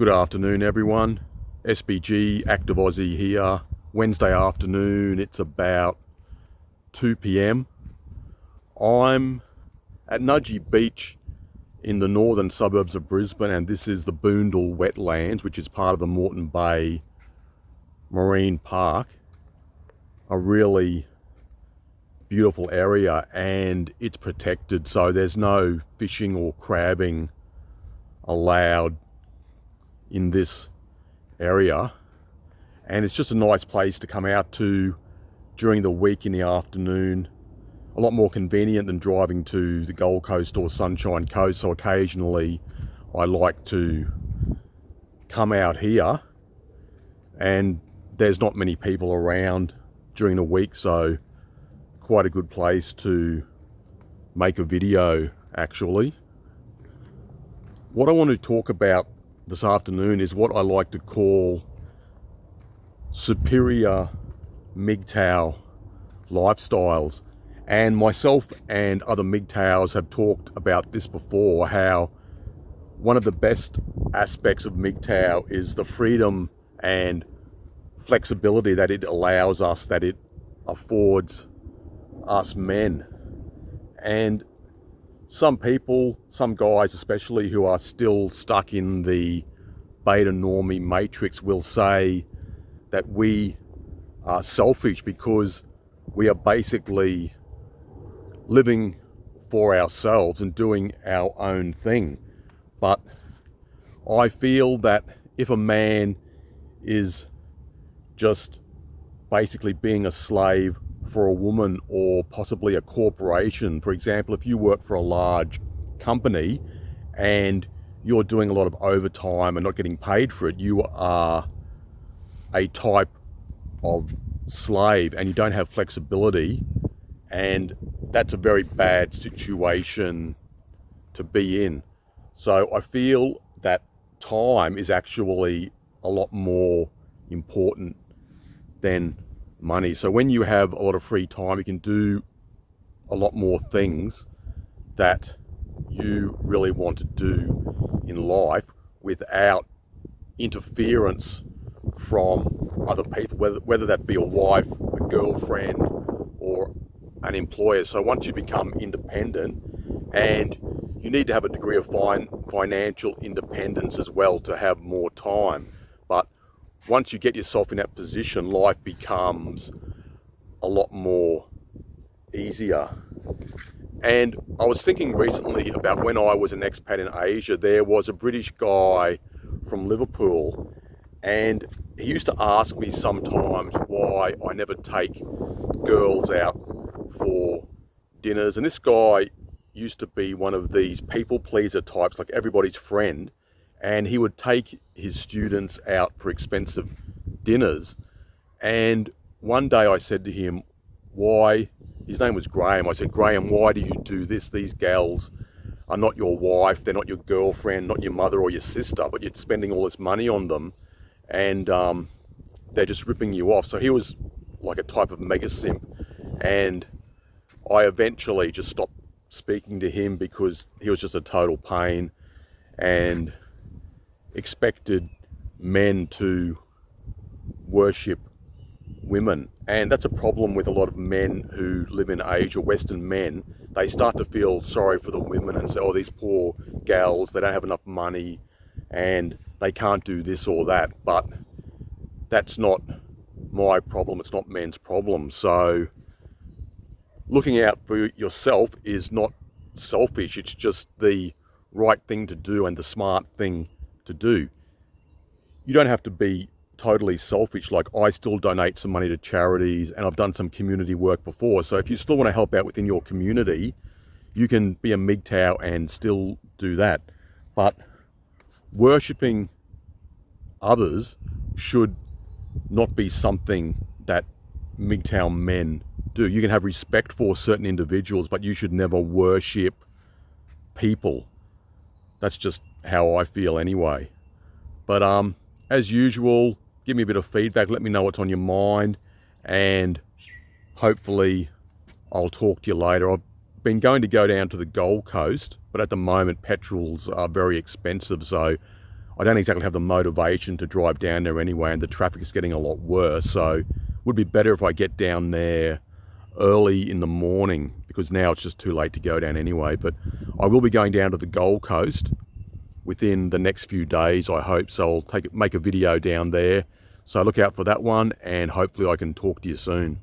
Good afternoon everyone, SBG Active Aussie here. Wednesday afternoon, it's about 2 p.m. I'm at Nudgee Beach in the northern suburbs of Brisbane, and this is the Boondall Wetlands, which is part of the Moreton Bay Marine Park. A really beautiful area, and it's protected, so there's no fishing or crabbing allowed in this area, and it's just a nice place to come out to during the week in the afternoon. A lot more convenient than driving to the Gold Coast or Sunshine Coast, so occasionally I like to come out here, and there's not many people around during the week, so quite a good place to make a video actually. What I want to talk about this afternoon is what I like to call superior MGTOW lifestyles. And myself and other MGTOWs have talked about this before, how one of the best aspects of MGTOW is the freedom and flexibility that it allows us, that it affords us men. And some people, some guys especially, who are still stuck in the beta normie matrix will say that we are selfish because we are basically living for ourselves and doing our own thing. But I feel that if a man is just basically being a slave for a woman or possibly a corporation, for example, if you work for a large company and you're doing a lot of overtime and not getting paid for it, you are a type of slave and you don't have flexibility, and that's a very bad situation to be in. So I feel that time is actually a lot more important than money. So when you have a lot of free time, you can do a lot more things that you really want to do in life without interference from other people, whether that be a wife, a girlfriend, or an employer. So once you become independent, and you need to have a degree of financial independence as well to have more time, but once you get yourself in that position, life becomes a lot more easier. And I was thinking recently about when I was an expat in Asia, there was a British guy from Liverpool, and he used to ask me sometimes why I never take girls out for dinners. And this guy used to be one of these people pleaser types, like everybody's friend, and he would take his students out for expensive dinners. And one day I said to him, why, his name was Graham, I said, Graham, why do you do this? These gals are not your wife, they're not your girlfriend, not your mother or your sister, but you're spending all this money on them, and they're just ripping you off. So he was like a type of mega simp, and I eventually just stopped speaking to him because he was just a total pain and expected men to worship women. And that's a problem with a lot of men who live in Asia, Western men. They start to feel sorry for the women and say, oh, these poor gals, they don't have enough money and they can't do this or that. But that's not my problem, it's not men's problem. So looking out for yourself is not selfish, it's just the right thing to do and the smart thing to do. You don't have to be totally selfish. Like, I still donate some money to charities, and I've done some community work before. So if you still want to help out within your community, you can be a MGTOW and still do that. But worshipping others should not be something that MGTOW men do. You can have respect for certain individuals, but you should never worship people. That's just how I feel anyway. But as usual, give me a bit of feedback, let me know what's on your mind, and hopefully I'll talk to you later. I've been going to go down to the Gold Coast, but at the moment petrols are very expensive, so I don't exactly have the motivation to drive down there anyway, and the traffic is getting a lot worse. So it would be better if I get down there early in the morning, because now it's just too late to go down anyway. But I will be going down to the Gold Coast within the next few days, I hope. So I'll make a video down there. So look out for that one, and hopefully I can talk to you soon.